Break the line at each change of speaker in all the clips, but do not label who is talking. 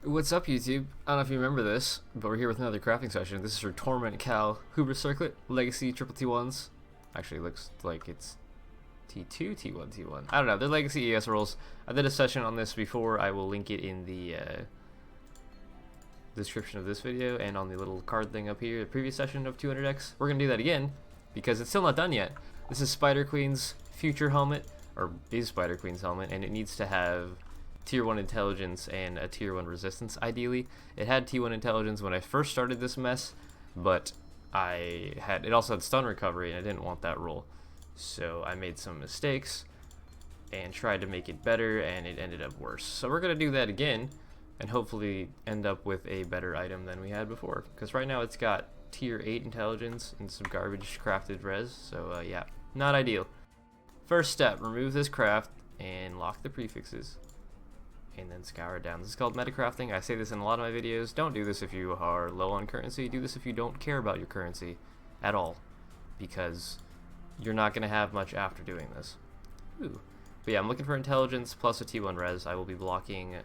What's up, YouTube? I don't know if you remember this, but we're here with another crafting session. This is for Torment Cal Hoover Circlet Legacy Triple T1s. Actually, looks like it's T2, T1, T1. I don't know. They're Legacy ES rolls. I did a session on this before. I will link it in the description of this video and on the little card thing up here. The previous session of 200x. We're gonna do that again because it's still not done yet. This is Spider Queen's future helmet, or is Spider Queen's helmet, and it needs to have tier 1 intelligence and a tier 1 resistance ideally. It had T1 intelligence when I first started this mess, but it also had stun recovery and I didn't want that roll. So I made some mistakes and tried to make it better, and it ended up worse. So we're gonna do that again and hopefully end up with a better item than we had before, because right now it's got tier 8 intelligence and some garbage crafted res, so yeah, not ideal. First step, remove this craft and lock the prefixes, and then scour it down. This is called metacrafting. I say this in a lot of my videos. Don't do this if you are low on currency. Do this if you don't care about your currency at all, because you're not going to have much after doing this. Ooh. But yeah, I'm looking for intelligence plus a T1 res. I will be blocking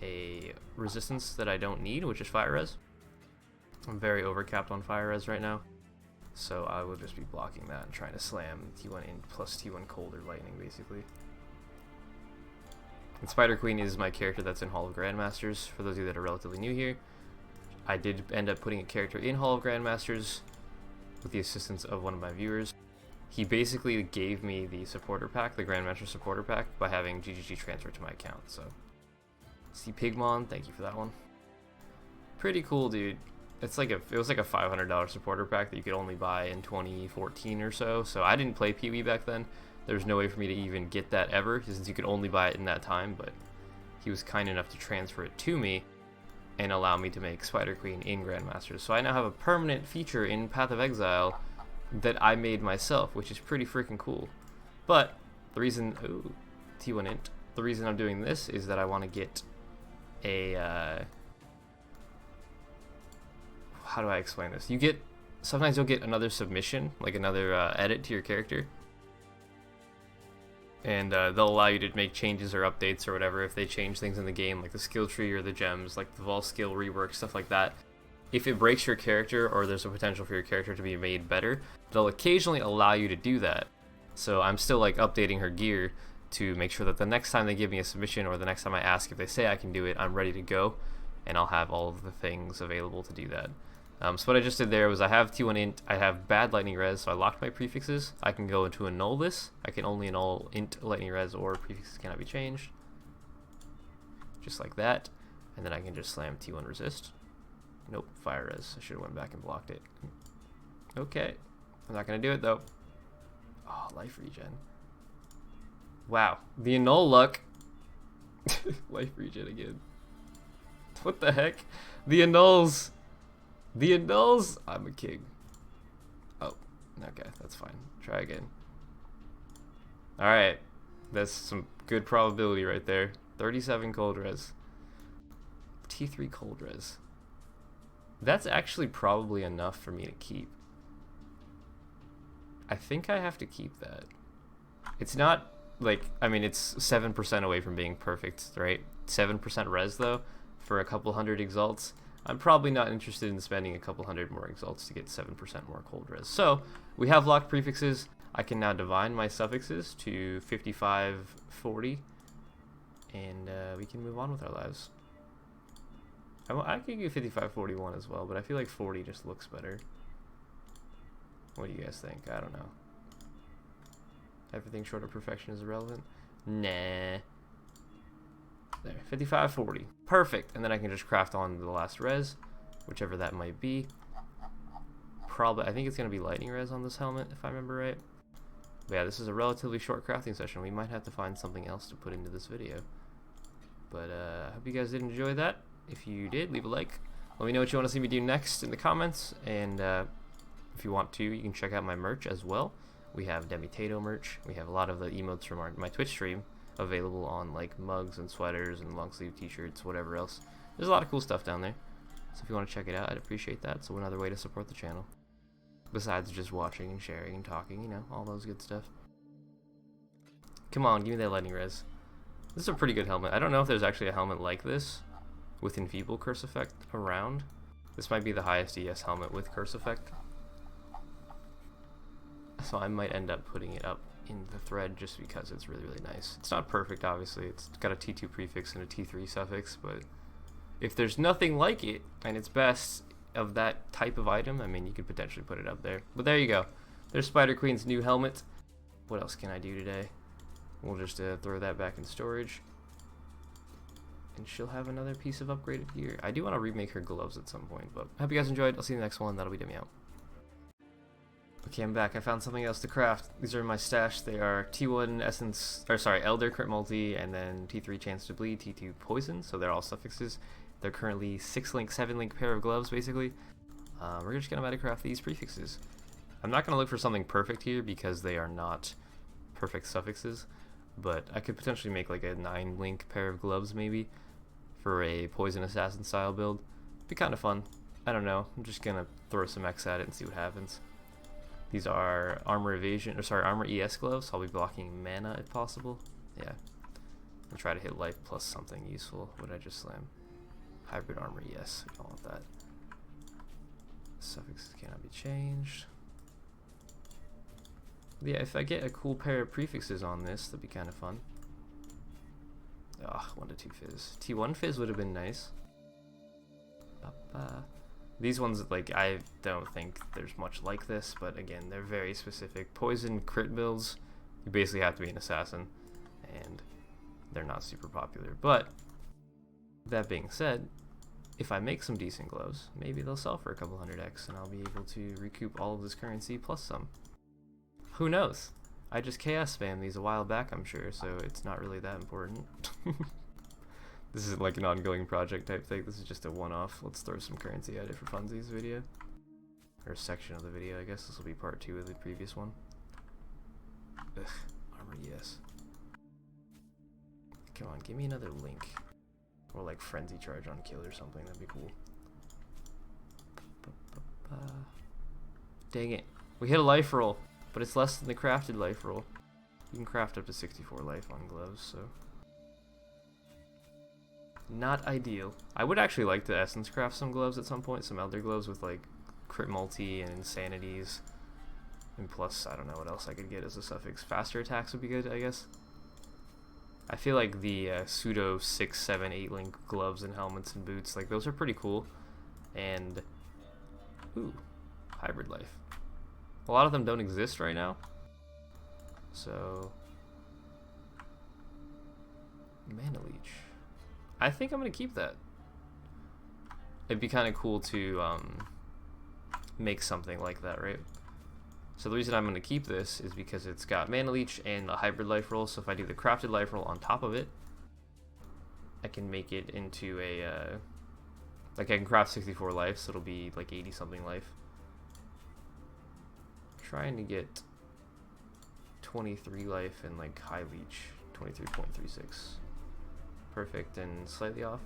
a resistance that I don't need, which is fire res. I'm very overcapped on fire res right now, so I will just be blocking that and trying to slam T1 in plus T1 cold or lightning, basically. And Spider Queen is my character that's in Hall of Grandmasters. For those of you that are relatively new here, I did end up putting a character in Hall of Grandmasters with the assistance of one of my viewers. He basically gave me the supporter pack, the Grandmaster supporter pack, by having GGG transferred to my account. So, see Pigmon, thank you for that one. Pretty cool, dude. It was like a $500 supporter pack that you could only buy in 2014 or so. So I didn't play PoE back then. There's no way for me to even get that ever, since you could only buy it in that time, but he was kind enough to transfer it to me and allow me to make Spider Queen in Grandmasters. So I now have a permanent feature in Path of Exile that I made myself, which is pretty freaking cool. But the reason, T1 int, the reason I'm doing this is that I want to get a, how do I explain this? Sometimes you'll get another submission, like another edit to your character, and they'll allow you to make changes or updates or whatever if they change things in the game, like the skill tree or the gems, like the Vol skill rework, stuff like that. If it breaks your character or there's a potential for your character to be made better, they'll occasionally allow you to do that. So I'm still like updating her gear to make sure that the next time they give me a submission, or the next time I ask if they say I can do it, I'm ready to go, and I'll have all of the things available to do that. So what I just did there was I have T1 int, I have bad lightning res, so I locked my prefixes. I can go into annul this. I can only annul int lightning res, or prefixes cannot be changed. Just like that. And then I can just slam T1 resist. Nope, fire res. I should have went back and blocked it. Okay, I'm not gonna do it though. Oh, life regen. Wow, the annul luck. Life regen again. What the heck? The annuls. The annuls? I'm a king. Oh, okay, that's fine. Try again. Alright, that's some good probability right there. 37 cold res. T3 cold res. That's actually probably enough for me to keep. I think I have to keep that. It's not like, I mean, it's 7% away from being perfect, right? 7% res though, for a couple hundred exalts. I'm probably not interested in spending a couple hundred more exalts to get 7% more cold res. So we have locked prefixes. I can now divine my suffixes to 5540, and we can move on with our lives. I could do 5541 as well, but I feel like 40 just looks better. What do you guys think? I don't know. Everything short of perfection is irrelevant? Nah. There, 5540. Perfect. And then I can just craft on the last res, whichever that might be. Probably, I think it's going to be lightning res on this helmet, if I remember right. But yeah, this is a relatively short crafting session. We might have to find something else to put into this video. But I hope you guys did enjoy that. If you did, leave a like. Let me know what you want to see me do next in the comments. And if you want to, you can check out my merch as well. We have Demi merch. We have a lot of the emotes from my Twitch stream available on like mugs and sweaters and long sleeve t-shirts, whatever else. There's a lot of cool stuff down there, so if you want to check it out, I'd appreciate that. So another way to support the channel, besides just watching and sharing and talking, you know, all those good stuff. Come on, give me that lightning res. This is a pretty good helmet. I don't know if there's actually a helmet like this, with Enfeeble curse effect around. This might be the highest ES helmet with curse effect. So I might end up putting it up in the thread just because it's really, really nice. It's not perfect, obviously. It's got a T2 prefix and a T3 suffix, but if there's nothing like it and it's best of that type of item, I mean, you could potentially put it up there. But there you go. There's Spider Queen's new helmet. What else can I do today? We'll just throw that back in storage. And she'll have another piece of upgraded gear. I do want to remake her gloves at some point, but I hope you guys enjoyed. I'll see you in the next one. That'll be Demi out. Okay, I'm back. I found something else to craft. These are in my stash. They are T1 Essence, or sorry, Elder Crit Multi, and then T3 Chance to Bleed, T2 Poison, so they're all suffixes. They're currently 6-link, 7-link pair of gloves, basically. We're just gonna craft these prefixes. I'm not gonna look for something perfect here because they are not perfect suffixes, but I could potentially make like a 9-link pair of gloves maybe for a Poison Assassin style build. Be kind of fun. I don't know. I'm just gonna throw some X at it and see what happens. These are armor evasion, or sorry, armor ES gloves. I'll be blocking mana if possible. Yeah. I'll try to hit life plus something useful. What did I just slam? Hybrid armor ES. I don't want that. Suffixes cannot be changed. Yeah, if I get a cool pair of prefixes on this, that'd be kind of fun. Ah, 1 to 2 fizz. T1 fizz would have been nice. These ones, like, I don't think there's much like this, but again, they're very specific. Poison crit builds, you basically have to be an assassin, and they're not super popular. But that being said, if I make some decent gloves, maybe they'll sell for a couple 100x, and I'll be able to recoup all of this currency plus some. Who knows? I just chaos spammed these a while back, I'm sure, so it's not really that important. This is like an ongoing project type thing. This is just a one-off. Let's throw some currency at it for funsies video. Or a section of the video, I guess. This will be part 2 of the previous one. Ugh, armor, yes. Come on, give me another link. Or like frenzy charge on kill or something, that'd be cool. Dang it. We hit a life roll, but it's less than the crafted life roll. You can craft up to 64 life on gloves, so not ideal. I would actually like to essence craft some gloves at some point, some elder gloves with like crit multi and insanities, and plus I don't know what else I could get as a suffix. Faster attacks would be good, I guess. I feel like the pseudo 6, 7, 8 link gloves and helmets and boots, like those are pretty cool. And ooh, hybrid life. A lot of them don't exist right now, so mana leech. I think I'm gonna keep that. It'd be kind of cool to make something like that, right? So the reason I'm gonna keep this is because it's got mana leech and a hybrid life roll. So if I do the crafted life roll on top of it, I can make it into a like I can craft 64 life, so it'll be like 80 something life. Trying to get 23 life and like high leech, 23.36. Perfect and slightly off.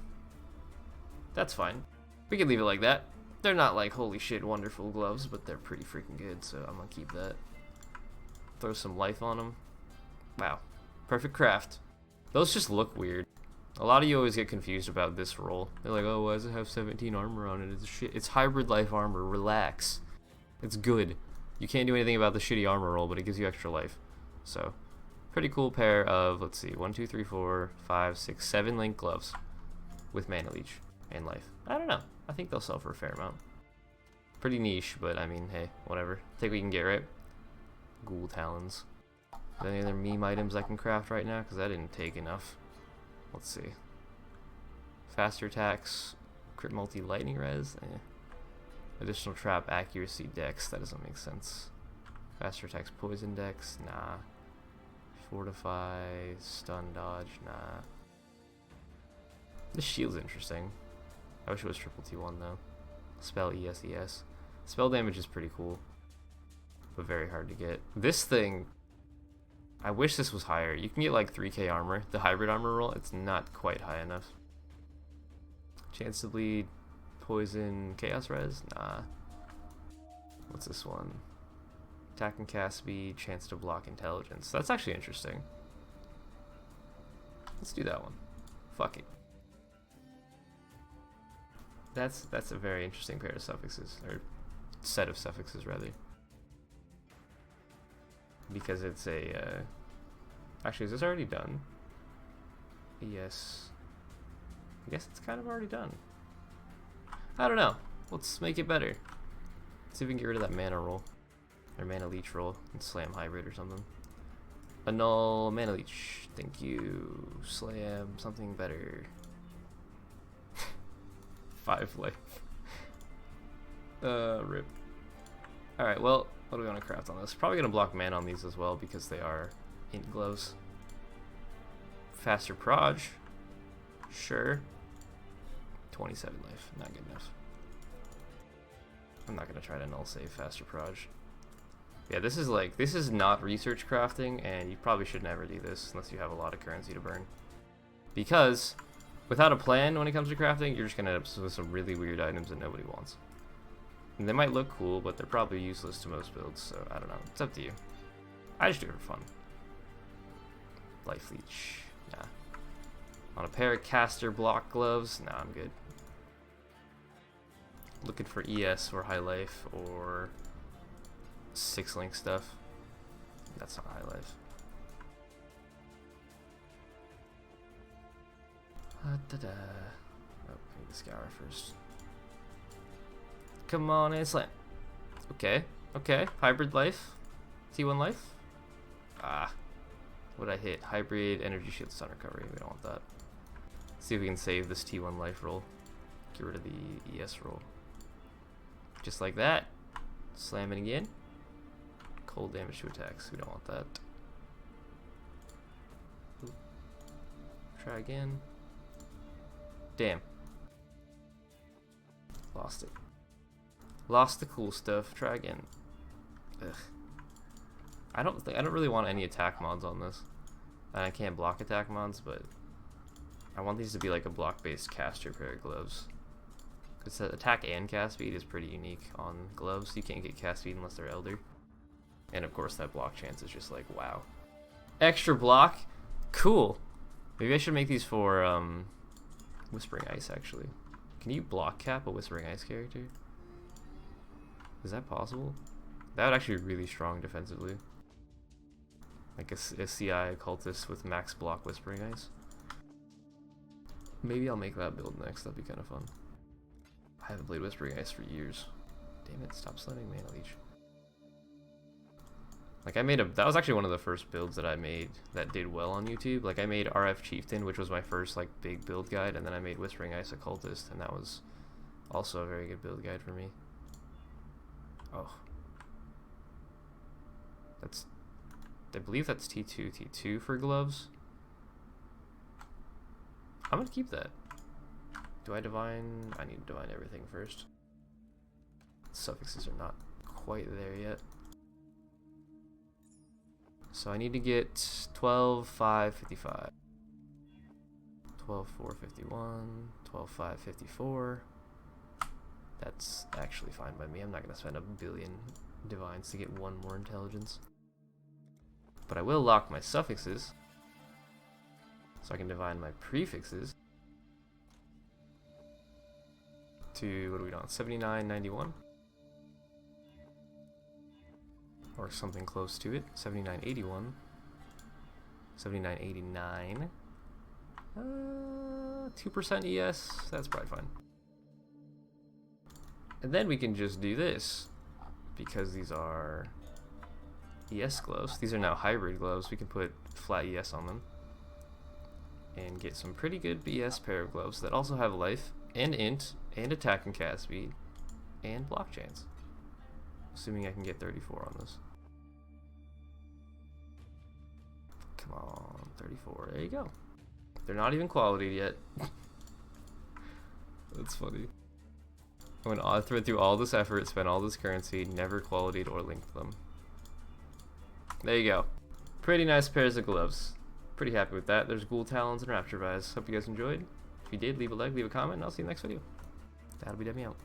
That's fine. We can leave it like that. They're not like holy shit wonderful gloves, but they're pretty freaking good, so I'm gonna keep that. Throw some life on them. Wow. Perfect craft. Those just look weird. A lot of you always get confused about this roll. They're like, oh, why does it have 17 armor on it? It's shit. It's hybrid life armor. Relax. It's good. You can't do anything about the shitty armor roll, but it gives you extra life. So, pretty cool pair of, let's see, 1, 2, 3, 4, 5, 6, 7 link gloves with mana leech and life. I don't know. I think they'll sell for a fair amount. Pretty niche, but I mean, hey, whatever. Take what you can get, right? Ghoul talons. Any other meme items I can craft right now? Because I didn't take enough. Let's see. Faster attacks, crit multi lightning res. Additional trap accuracy dex. That doesn't make sense. Faster attacks poison dex. Nah. Fortify, stun dodge. Nah. This shield's interesting. I wish it was triple T1 though. Spell ES. Spell damage is pretty cool, but very hard to get. This thing, I wish this was higher. You can get like 3k armor. The hybrid armor roll, it's not quite high enough. Chance to bleed, poison, chaos res? Nah. What's this one? Attack and cast speed, chance to block intelligence. That's actually interesting. Let's do that one. Fuck it. That's a very interesting pair of suffixes, or set of suffixes rather. Because it's a actually, is this already done? Yes. I guess it's kind of already done. I don't know. Let's make it better. See if we can get rid of that mana roll. Or mana leech roll and slam hybrid or something. Annul mana leech. Thank you. Slam something better. 5 life. Rip. Alright, well, what do we want to craft on this? Probably gonna block mana on these as well because they are int gloves. Faster proj. Sure. 27 life. Not good enough. I'm not gonna try to null save faster proj. Yeah, this is not research crafting, and you probably should never do this unless you have a lot of currency to burn. Because without a plan when it comes to crafting, you're just gonna end up with some really weird items that nobody wants. And they might look cool, but they're probably useless to most builds, so I don't know. It's up to you. I just do it for fun. Life leech. Nah. On a pair of caster block gloves? Nah, I'm good. Looking for ES or high life or 6-link stuff. That's not high life. Da-da. Oh, I need to scour first. Come on and slam. Okay, okay. Hybrid life. T1 life. Ah. What'd I hit? Hybrid energy shield stun recovery. We don't want that. See if we can save this T1 life roll. Get rid of the ES roll. Just like that. Slam it again. Cold damage to attacks. We don't want that. Oop. Try again. Damn. Lost it. Lost the cool stuff. Try again. Ugh. I don't really want any attack mods on this. And I can't block attack mods, but I want these to be like a block-based caster pair of gloves. Because attack and cast speed is pretty unique on gloves. You can't get cast speed unless they're elder. And of course that block chance is just like, wow. Extra block? Cool. Maybe I should make these for Whispering Ice actually. Can you block cap a Whispering Ice character? Is that possible? That would actually be really strong defensively. Like a CI cultist with max block Whispering Ice. Maybe I'll make that build next, that'd be kind of fun. I haven't played Whispering Ice for years. Damn it, stop slamming Mana Leech. Like that was actually one of the first builds that I made that did well on YouTube. Like I made RF Chieftain, which was my first like big build guide, and then I made Whispering Ice Occultist, and that was also a very good build guide for me. Oh. I believe that's T2 for gloves. I'm gonna keep that. Do I divine? I need to divine everything first. Suffixes are not quite there yet. So I need to get 12, 5, 55. 12, 4, 51. 12, 5, 54. That's actually fine by me. I'm not going to spend a billion divines to get one more intelligence. But I will lock my suffixes. So I can divine my prefixes. To, what are we on? 79, 91? Or something close to it. 79, 81. 79, 89. 2% ES. That's probably fine. And then we can just do this. Because these are ES gloves. These are now hybrid gloves. We can put flat ES on them. And get some pretty good BS pair of gloves that also have life, and int, and attack and cast speed, and block chance. Assuming I can get 34 on this. Come on, 34. There you go. They're not even qualityed yet. That's funny. When I went through all this effort, spent all this currency, never qualityed or linked them. There you go. Pretty nice pairs of gloves. Pretty happy with that. There's Ghoul Talons and Rapture Vise. Hope you guys enjoyed. If you did, leave a like, leave a comment, and I'll see you in the next video. That'll be Demi out.